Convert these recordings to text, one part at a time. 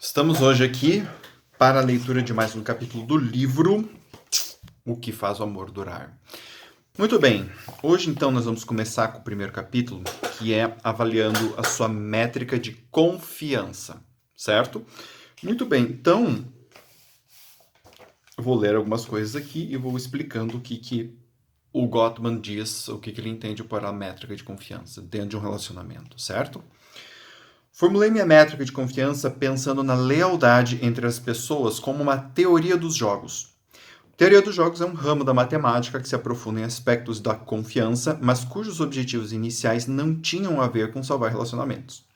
Estamos hoje aqui para a leitura de mais um capítulo do livro O que faz o amor durar. Muito bem, hoje então nós vamos começar com o primeiro capítulo, que é avaliando a sua métrica de confiança, certo? Muito bem, então eu vou ler algumas coisas aqui e vou explicando o que o Gottman diz, o que ele entende por a métrica de confiança dentro de um relacionamento, certo? Formulei minha métrica de confiança pensando na lealdade entre as pessoas como uma teoria dos jogos. Teoria dos jogos é um ramo da matemática que se aprofunda em aspectos da confiança, mas cujos objetivos iniciais não tinham a ver com salvar relacionamentos.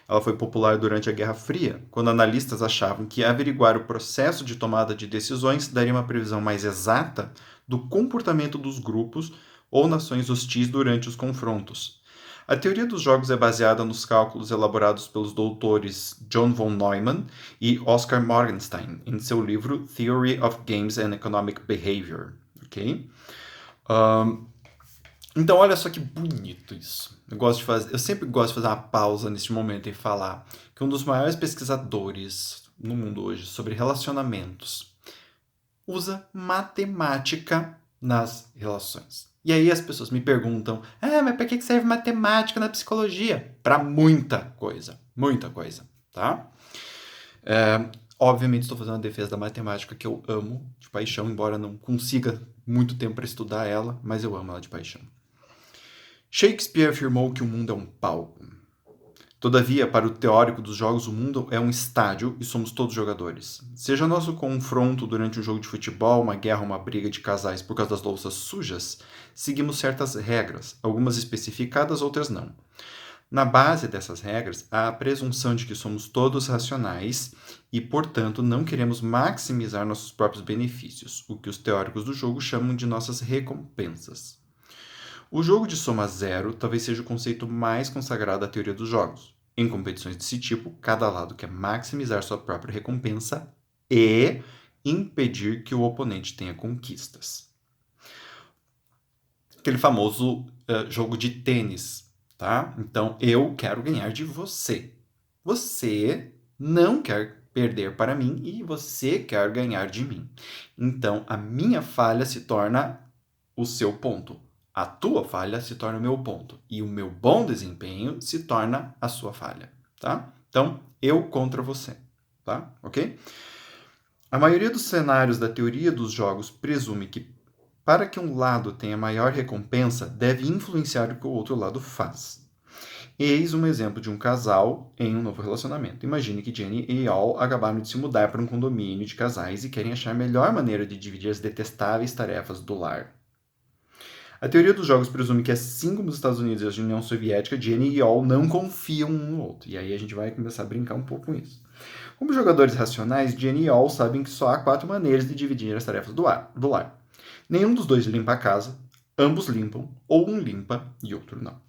Ela foi popular durante a Guerra Fria, quando analistas achavam que averiguar o processo de tomada de decisões daria uma previsão mais exata do comportamento dos grupos ou nações hostis durante os confrontos. A teoria dos jogos é baseada nos cálculos elaborados pelos doutores John von Neumann e Oscar Morgenstern em seu livro Theory of Games and Economic Behavior. Okay? Então, olha só que bonito isso. Eu sempre gosto de fazer uma pausa neste momento e falar que um dos maiores pesquisadores no mundo hoje sobre relacionamentos usa matemática nas relações. E aí as pessoas me perguntam, mas para que serve matemática na psicologia? Para muita coisa, tá? Obviamente estou fazendo a defesa da matemática que eu amo de paixão, embora não consiga muito tempo para estudar ela, mas eu amo ela de paixão. Shakespeare afirmou que o mundo é um palco. Todavia, para o teórico dos jogos, o mundo é um estádio e somos todos jogadores. Seja nosso confronto durante um jogo de futebol, uma guerra ou uma briga de casais por causa das louças sujas, seguimos certas regras, algumas especificadas, outras não. Na base dessas regras, há a presunção de que somos todos racionais e, portanto, não queremos maximizar nossos próprios benefícios, o que os teóricos do jogo chamam de nossas recompensas. O jogo de soma zero talvez seja o conceito mais consagrado da teoria dos jogos. Em competições desse tipo, cada lado quer maximizar sua própria recompensa e impedir que o oponente tenha conquistas. Aquele famoso jogo de tênis, tá? Então, eu quero ganhar de você. Você não quer perder para mim e você quer ganhar de mim. Então, a minha falha se torna o seu ponto. A tua falha se torna o meu ponto. E o meu bom desempenho se torna a sua falha, tá? Então, eu contra você, tá? Ok? A maioria dos cenários da teoria dos jogos presume que, para que um lado tenha maior recompensa, deve influenciar o que o outro lado faz. Eis um exemplo de um casal em um novo relacionamento. Imagine que Jenny e Al acabaram de se mudar para um condomínio de casais e querem achar a melhor maneira de dividir as detestáveis tarefas do lar. A teoria dos jogos presume que, assim como os Estados Unidos e a União Soviética, Jenny e Al não confiam um no outro. E aí a gente vai começar a brincar um pouco com isso. Como jogadores racionais, Jenny e Al sabem que só há 4 maneiras de dividir as tarefas do lar. Nenhum dos dois limpa a casa, ambos limpam, ou um limpa e outro não.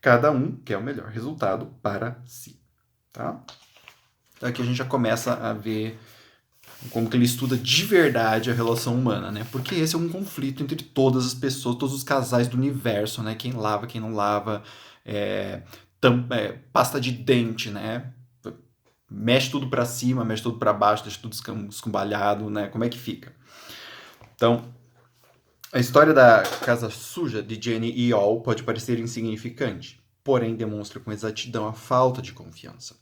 Cada um quer o melhor resultado para si. Tá? Então aqui a gente já começa a ver como que ele estuda de verdade a relação humana, né? Porque esse é um conflito entre todas as pessoas, todos os casais do universo, né? Quem lava, quem não lava, pasta de dente, né? Mexe tudo para cima, mexe tudo para baixo, deixa tudo escambalhado, né? Como é que fica? Então, a história da casa suja de Jenny e Al pode parecer insignificante, porém demonstra com exatidão a falta de confiança.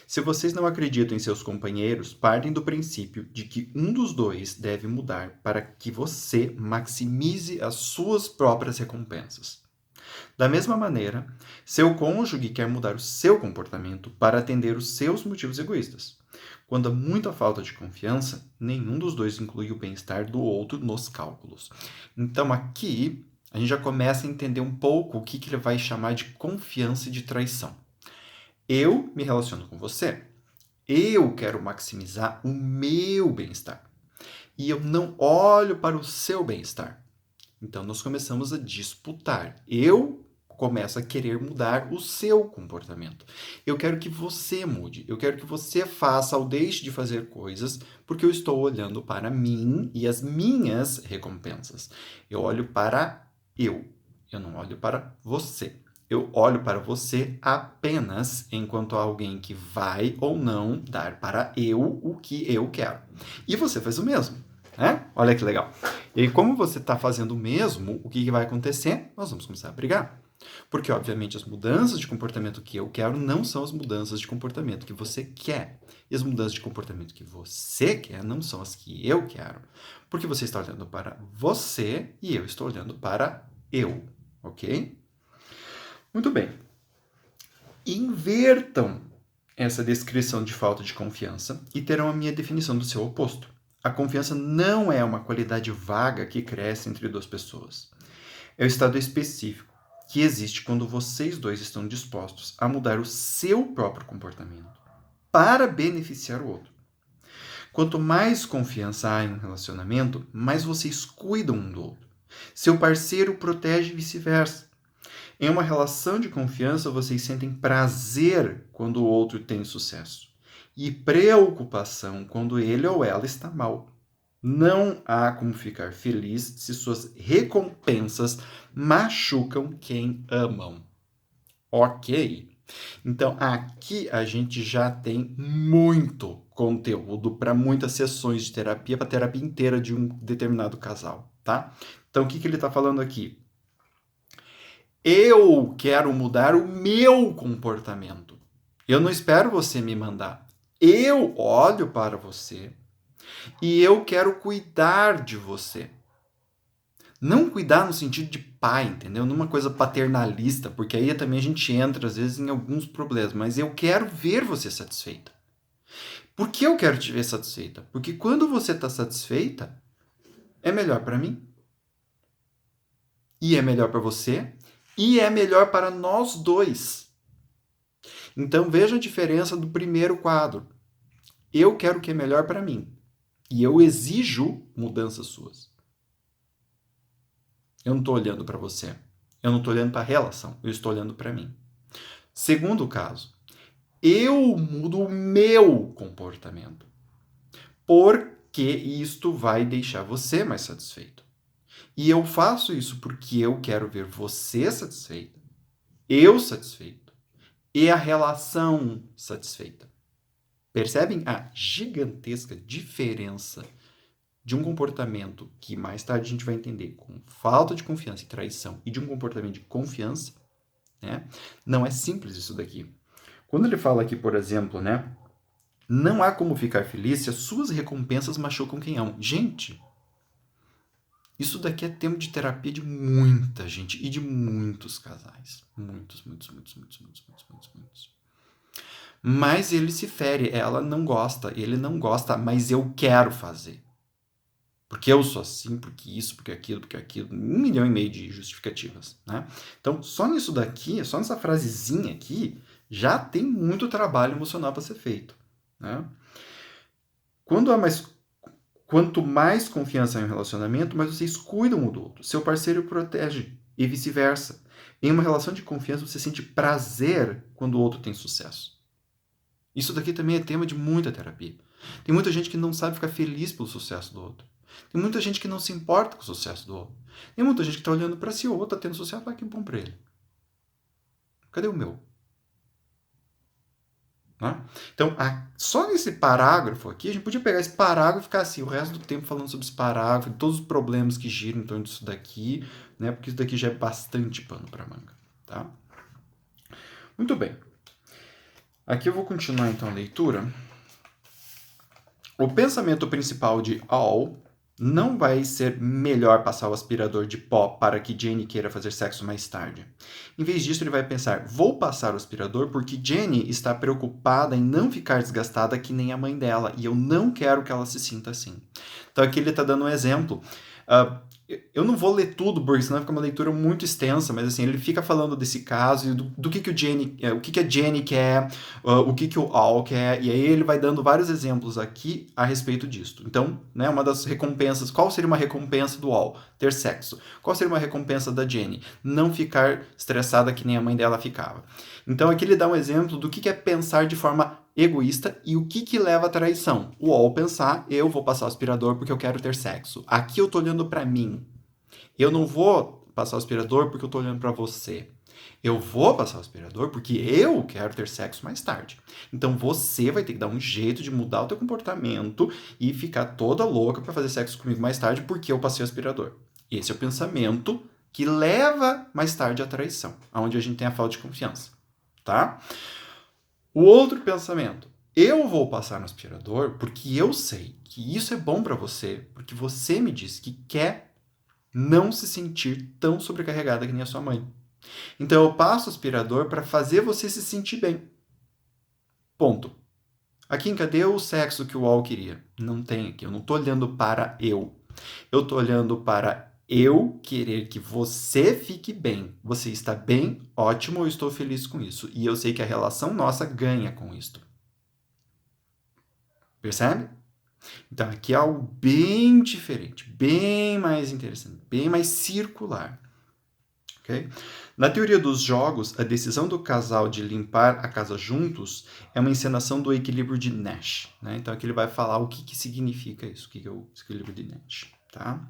Se vocês não acreditam em seus companheiros, partem do princípio de que um dos dois deve mudar para que você maximize as suas próprias recompensas. Da mesma maneira, seu cônjuge quer mudar o seu comportamento para atender os seus motivos egoístas. Quando há muita falta de confiança, nenhum dos dois inclui o bem-estar do outro nos cálculos. Então aqui a gente já começa a entender um pouco o que ele vai chamar de confiança e de traição. Eu me relaciono com você. Eu quero maximizar o meu bem-estar. E eu não olho para o seu bem-estar. Então nós começamos a disputar. Eu começo a querer mudar o seu comportamento. Eu quero que você mude. Eu quero que você faça ou deixe de fazer coisas porque eu estou olhando para mim e as minhas recompensas. Eu olho para eu. Eu não olho para você. Eu olho para você apenas enquanto alguém que vai ou não dar para eu o que eu quero. E você faz o mesmo, né? Olha que legal. E aí, como você está fazendo o mesmo, o que vai acontecer? Nós vamos começar a brigar. Porque, obviamente, as mudanças de comportamento que eu quero não são as mudanças de comportamento que você quer. E as mudanças de comportamento que você quer não são as que eu quero. Porque você está olhando para você e eu estou olhando para eu, ok? Muito bem. Invertam essa descrição de falta de confiança e terão a minha definição do seu oposto. A confiança não é uma qualidade vaga que cresce entre duas pessoas. É o estado específico que existe quando vocês dois estão dispostos a mudar o seu próprio comportamento para beneficiar o outro. Quanto mais confiança há em um relacionamento, mais vocês cuidam um do outro. Seu parceiro protege e vice-versa. Em uma relação de confiança, vocês sentem prazer quando o outro tem sucesso e preocupação quando ele ou ela está mal. Não há como ficar feliz se suas recompensas machucam quem amam. Ok? Então, aqui a gente já tem muito conteúdo para muitas sessões de terapia, para a terapia inteira de um determinado casal, tá? Então, o que ele está falando aqui? Eu quero mudar o meu comportamento. Eu não espero você me mandar. Eu olho para você e eu quero cuidar de você. Não cuidar no sentido de pai, entendeu? Numa coisa paternalista, porque aí também a gente entra, às vezes, em alguns problemas. Mas eu quero ver você satisfeita. Por que eu quero te ver satisfeita? Porque quando você está satisfeita, é melhor para mim. E é melhor para você. E é melhor para nós dois. Então veja a diferença do primeiro quadro. Eu quero o que é melhor para mim. E eu exijo mudanças suas. Eu não estou olhando para você. Eu não estou olhando para a relação. Eu estou olhando para mim. Segundo caso, eu mudo o meu comportamento. Porque isto vai deixar você mais satisfeito. E eu faço isso porque eu quero ver você satisfeita, eu satisfeito e a relação satisfeita. Percebem a gigantesca diferença de um comportamento que mais tarde a gente vai entender com falta de confiança e traição e de um comportamento de confiança, né? Não é simples isso daqui. Quando ele fala aqui, por exemplo, né? Não há como ficar feliz se as suas recompensas machucam quem ama. Gente, isso daqui é tema de terapia de muita gente e de muitos casais. Muitos. Mas ele se fere, ela não gosta, ele não gosta, mas eu quero fazer. Porque eu sou assim, porque isso, porque aquilo, 1,5 milhão de justificativas, né? Então, só nisso daqui, só nessa frasezinha aqui, já tem muito trabalho emocional para ser feito, né? Quanto mais confiança em um relacionamento, mais vocês cuidam um do outro. Seu parceiro protege e vice-versa. Em uma relação de confiança, você sente prazer quando o outro tem sucesso. Isso daqui também é tema de muita terapia. Tem muita gente que não sabe ficar feliz pelo sucesso do outro. Tem muita gente que não se importa com o sucesso do outro. Tem muita gente que está olhando para si, o outro está tendo sucesso, que bom para ele. Cadê o meu? Né? Então, só nesse parágrafo aqui, a gente podia pegar esse parágrafo e ficar assim, o resto do tempo falando sobre esse parágrafo, todos os problemas que giram em torno disso daqui, né? Porque isso daqui já é bastante pano para manga. Tá? Muito bem. Aqui eu vou continuar então a leitura. O pensamento principal de All não vai ser melhor passar o aspirador de pó para que Jenny queira fazer sexo mais tarde. Em vez disso, ele vai pensar, vou passar o aspirador porque Jenny está preocupada em não ficar desgastada que nem a mãe dela, e eu não quero que ela se sinta assim. Então aqui ele está dando um exemplo. Eu não vou ler tudo, porque senão fica uma leitura muito extensa, mas assim, ele fica falando desse caso e do que a Jenny quer, o que o Al quer, e aí ele vai dando vários exemplos aqui a respeito disso. Então, né, uma das recompensas, qual seria uma recompensa do Al? Ter sexo. Qual seria uma recompensa da Jenny? Não ficar estressada que nem a mãe dela ficava. Então aqui ele dá um exemplo do que é pensar de forma egoísta e o que leva à traição. O Al pensar, eu vou passar o aspirador porque eu quero ter sexo. Aqui eu tô olhando para mim. Eu não vou passar o aspirador porque eu tô olhando para você. Eu vou passar o aspirador porque eu quero ter sexo mais tarde. Então você vai ter que dar um jeito de mudar o teu comportamento e ficar toda louca para fazer sexo comigo mais tarde porque eu passei o aspirador. Esse é o pensamento que leva mais tarde à traição, onde a gente tem a falta de confiança, tá? O outro pensamento, eu vou passar no aspirador porque eu sei que isso é bom para você, porque você me disse que quer não se sentir tão sobrecarregada que nem a sua mãe. Então eu passo o aspirador para fazer você se sentir bem. Ponto. Aqui, cadê o sexo que o Al queria? Não tem aqui. Eu não estou olhando para eu. Eu estou olhando para eu querer que você fique bem. Você está bem? Ótimo, eu estou feliz com isso. E eu sei que a relação nossa ganha com isto. Percebe? Então aqui é algo bem diferente, bem mais interessante, bem mais circular. Okay? Na teoria dos jogos, a decisão do casal de limpar a casa juntos é uma encenação do equilíbrio de Nash. Né? Então aqui ele vai falar o que significa isso, o que é o equilíbrio de Nash. Tá?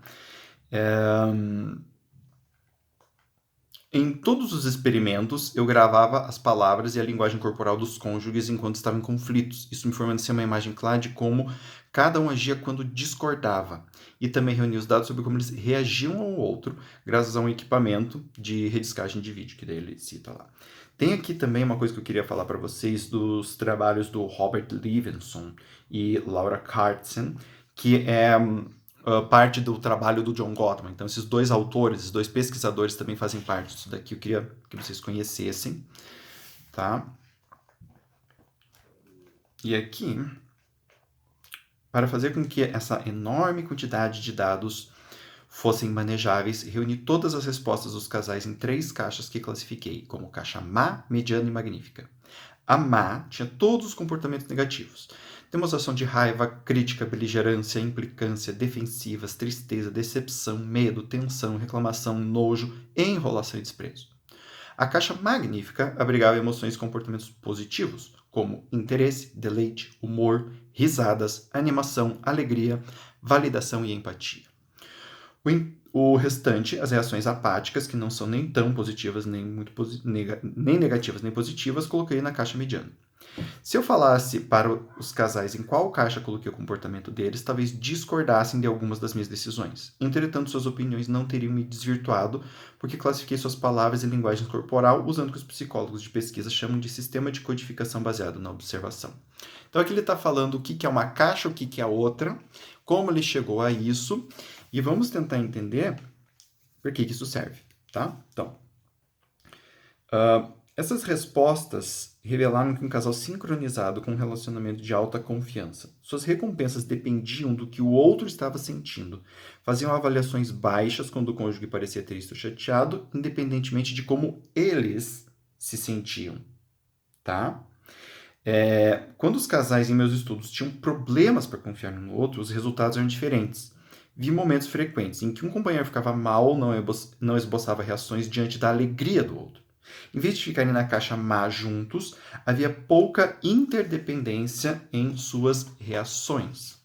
Em todos os experimentos, eu gravava as palavras e a linguagem corporal dos cônjuges enquanto estavam em conflitos. Isso me fornecia uma imagem clara de como cada um agia quando discordava. E também reunia os dados sobre como eles reagiam ao outro, graças a um equipamento de rediscagem de vídeo, que daí ele cita lá. Tem aqui também uma coisa que eu queria falar para vocês dos trabalhos do Robert Levinson e Laura Cartzen, que é parte do trabalho do John Gottman. Então, esses dois autores, esses dois pesquisadores também fazem parte disso daqui. Eu queria que vocês conhecessem, tá? E aqui, para fazer com que essa enorme quantidade de dados fossem manejáveis, reuni todas as respostas dos casais em 3 caixas que classifiquei, como caixa má, mediana e magnífica. A má tinha todos os comportamentos negativos. Demonstração de raiva, crítica, beligerância, implicância, defensivas, tristeza, decepção, medo, tensão, reclamação, nojo, enrolação e desprezo. A caixa magnífica abrigava emoções e comportamentos positivos, como interesse, deleite, humor, risadas, animação, alegria, validação e empatia. O restante, as reações apáticas, que não são nem tão positivas, nem negativas, nem positivas, coloquei na caixa mediana. Se eu falasse para os casais em qual caixa coloquei o comportamento deles, talvez discordassem de algumas das minhas decisões. Entretanto, suas opiniões não teriam me desvirtuado, porque classifiquei suas palavras e linguagem corporal usando o que os psicólogos de pesquisa chamam de sistema de codificação baseado na observação. Então aqui ele está falando o que é uma caixa, o que é a outra, como ele chegou a isso, e vamos tentar entender por que isso serve, tá? Então, essas respostas revelaram que um casal sincronizado com um relacionamento de alta confiança. Suas recompensas dependiam do que o outro estava sentindo. Faziam avaliações baixas quando o cônjuge parecia triste ou chateado, independentemente de como eles se sentiam, tá? Quando os casais em meus estudos tinham problemas para confiar no outro, os resultados eram diferentes. Vi momentos frequentes em que um companheiro ficava mal ou não esboçava reações diante da alegria do outro. Em vez de ficarem na caixa má juntos, havia pouca interdependência em suas reações.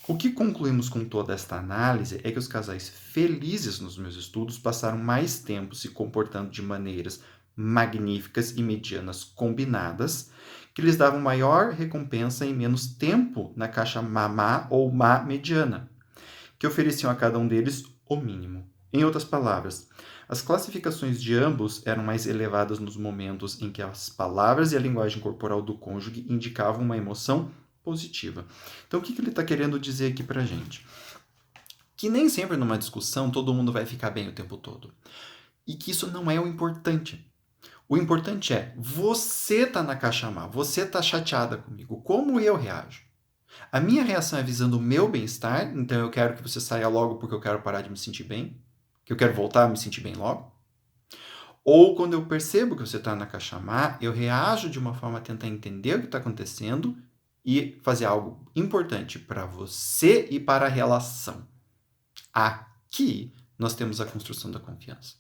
O que concluímos com toda esta análise é que os casais felizes nos meus estudos passaram mais tempo se comportando de maneiras magníficas e medianas combinadas, que lhes davam maior recompensa em menos tempo na caixa má ou má mediana, que ofereciam a cada um deles o mínimo. Em outras palavras, as classificações de ambos eram mais elevadas nos momentos em que as palavras e a linguagem corporal do cônjuge indicavam uma emoção positiva. Então, o que ele está querendo dizer aqui para a gente? Que nem sempre numa discussão todo mundo vai ficar bem o tempo todo. E que isso não é o importante. O importante é, você tá na caixa má, você tá chateada comigo, como eu reajo? A minha reação é visando o meu bem-estar, então eu quero que você saia logo porque eu quero parar de me sentir bem, que eu quero voltar a me sentir bem logo. Ou quando eu percebo que você está na caixa má, eu reajo de uma forma a tentar entender o que está acontecendo e fazer algo importante para você e para a relação. Aqui nós temos a construção da confiança.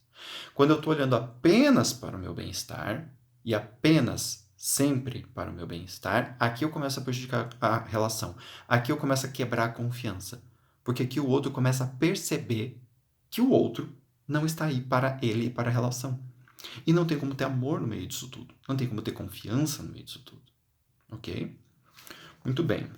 Quando eu estou olhando apenas para o meu bem-estar e apenas sempre para o meu bem-estar, aqui eu começo a prejudicar a relação. Aqui eu começo a quebrar a confiança. Porque aqui o outro começa a perceber que o outro não está aí para ele e para a relação. E não tem como ter amor no meio disso tudo. Não tem como ter confiança no meio disso tudo. Ok? Muito bem.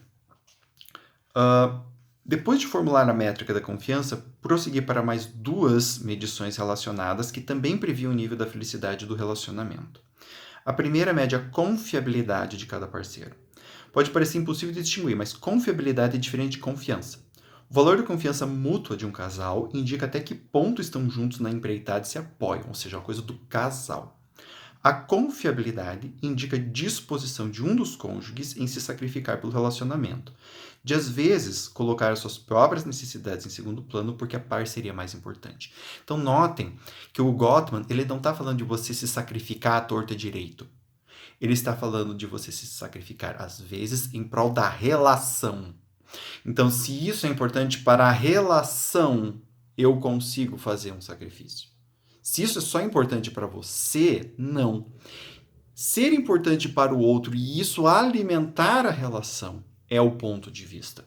Depois de formular a métrica da confiança, prossegui para mais 2 medições relacionadas que também previam o nível da felicidade do relacionamento. A primeira mede a confiabilidade de cada parceiro. Pode parecer impossível de distinguir, mas confiabilidade é diferente de confiança. O valor da confiança mútua de um casal indica até que ponto estão juntos na empreitada e se apoiam, ou seja, é uma coisa do casal. A confiabilidade indica disposição de um dos cônjuges em se sacrificar pelo relacionamento, de às vezes colocar as suas próprias necessidades em segundo plano porque a parceria é mais importante. Então notem que o Gottman ele não está falando de você se sacrificar à torta direito. Ele está falando de você se sacrificar às vezes em prol da relação. Então, se isso é importante para a relação, eu consigo fazer um sacrifício. Se isso é só importante para você, não. Ser importante para o outro e isso alimentar a relação é o ponto de vista.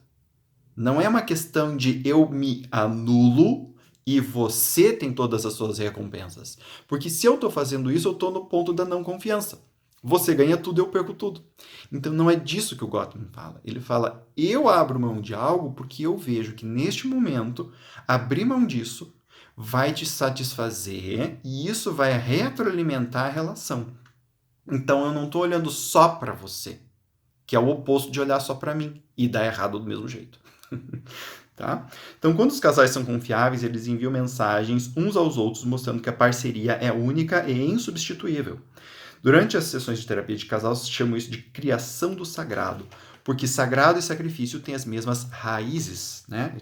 Não é uma questão de eu me anulo e você tem todas as suas recompensas. Porque se eu estou fazendo isso, eu estou no ponto da não confiança. Você ganha tudo, eu perco tudo. Então não é disso que o Gottman fala. Ele fala, eu abro mão de algo porque eu vejo que neste momento, abrir mão disso vai te satisfazer e isso vai retroalimentar a relação. Então eu não estou olhando só para você, que é o oposto de olhar só para mim e dar errado do mesmo jeito. Tá? Então, quando os casais são confiáveis, eles enviam mensagens uns aos outros mostrando que a parceria é única e insubstituível. Durante as sessões de terapia de casal, se chama isso de criação do sagrado, porque sagrado e sacrifício têm as mesmas raízes, né,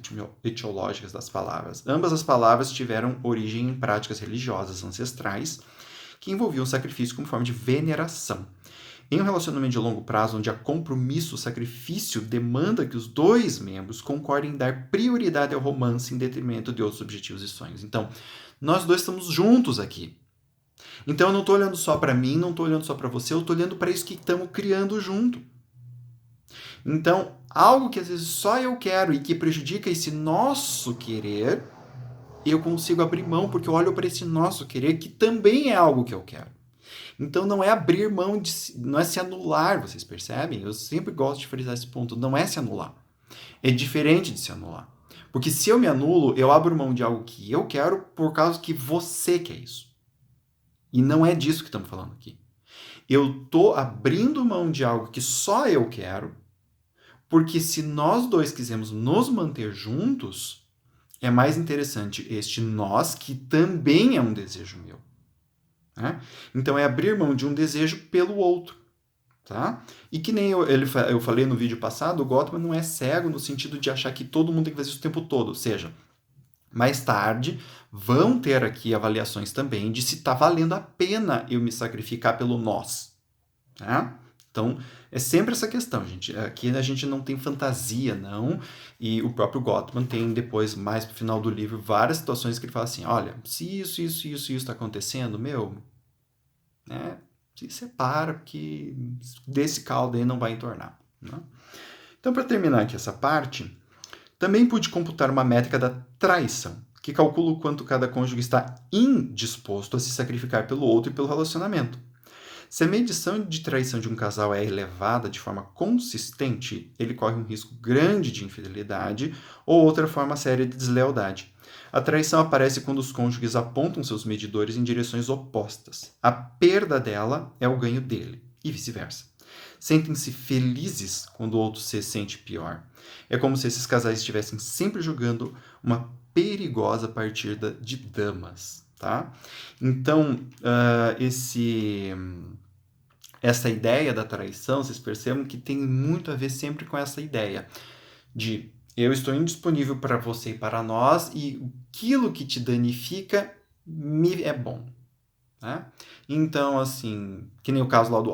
etiológicas das palavras. Ambas as palavras tiveram origem em práticas religiosas ancestrais que envolviam o sacrifício como forma de veneração. Em um relacionamento de longo prazo, onde há compromisso, o sacrifício demanda que os dois membros concordem em dar prioridade ao romance em detrimento de outros objetivos e sonhos. Então, nós dois estamos juntos aqui. Então, eu não estou olhando só para mim, não estou olhando só para você, eu estou olhando para isso que estamos criando junto. Então, algo que às vezes só eu quero e que prejudica esse nosso querer, eu consigo abrir mão porque eu olho para esse nosso querer que também é algo que eu quero. Então não é abrir mão, não é se anular, vocês percebem? Eu sempre gosto de frisar esse ponto, não é se anular. É diferente de se anular. Porque se eu me anulo, eu abro mão de algo que eu quero por causa que você quer isso. E não é disso que estamos falando aqui. Eu estou abrindo mão de algo que só eu quero, porque se nós dois quisermos nos manter juntos, é mais interessante este nós que também é um desejo meu. Né? Então é abrir mão de um desejo pelo outro. Tá? E que nem eu falei no vídeo passado, o Gottman não é cego no sentido de achar que todo mundo tem que fazer isso o tempo todo. Ou seja, mais tarde vão ter aqui avaliações também de se está valendo a pena eu me sacrificar pelo nós. Tá? Então, é sempre essa questão, gente. Aqui a gente não tem fantasia, não. E o próprio Gottman tem depois, mais pro final do livro, várias situações que ele fala assim, olha, se isso está acontecendo, né, se separa, porque desse caldo aí não vai entornar. Né? Então, para terminar aqui essa parte, também pude computar uma métrica da traição, que calcula o quanto cada cônjuge está indisposto a se sacrificar pelo outro e pelo relacionamento. Se a medição de traição de um casal é elevada de forma consistente, ele corre um risco grande de infidelidade ou outra forma séria de deslealdade. A traição aparece quando os cônjuges apontam seus medidores em direções opostas. A perda dela é o ganho dele, e vice-versa. Sentem-se felizes quando o outro se sente pior. É como se esses casais estivessem sempre jogando uma perigosa partida de damas. Tá? Então, essa ideia da traição, vocês percebem que tem muito a ver sempre com essa ideia de eu estou indisponível para você e para nós e aquilo que te danifica me é bom. Né? Então, assim, que nem o caso lá do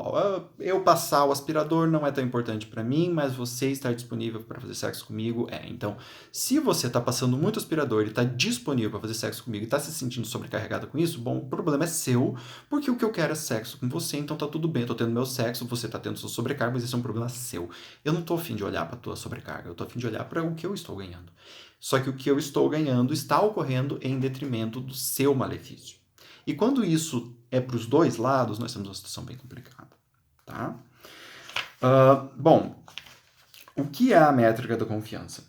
eu passar o aspirador não é tão importante para mim, mas você estar disponível para fazer sexo comigo é. Então, se você está passando muito aspirador e está disponível para fazer sexo comigo e está se sentindo sobrecarregada com isso, bom, o problema é seu, porque o que eu quero é sexo com você, então tá tudo bem, eu tô tendo meu sexo, você tá tendo sua sobrecarga, mas esse é um problema seu. Eu não tô afim de olhar para tua sobrecarga, eu tô afim de olhar para o que eu estou ganhando. Só que o que eu estou ganhando está ocorrendo em detrimento do seu malefício. E quando isso é para os dois lados, nós temos uma situação bem complicada, tá? Bom, o que é a métrica da confiança?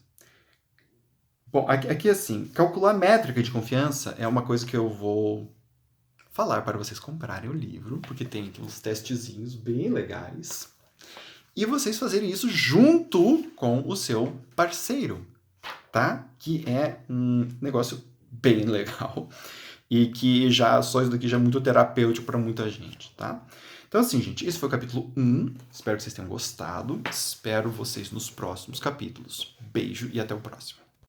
Bom, aqui assim, calcular métrica de confiança é uma coisa que eu vou falar para vocês comprarem o livro, porque tem aqui uns testezinhos bem legais. E vocês fazerem isso junto com o seu parceiro, tá? Que é um negócio bem legal e que só isso daqui já é muito terapêutico para muita gente, tá? Então assim, gente, esse foi o capítulo 1. Espero que vocês tenham gostado. Espero vocês nos próximos capítulos. Beijo e até o próximo.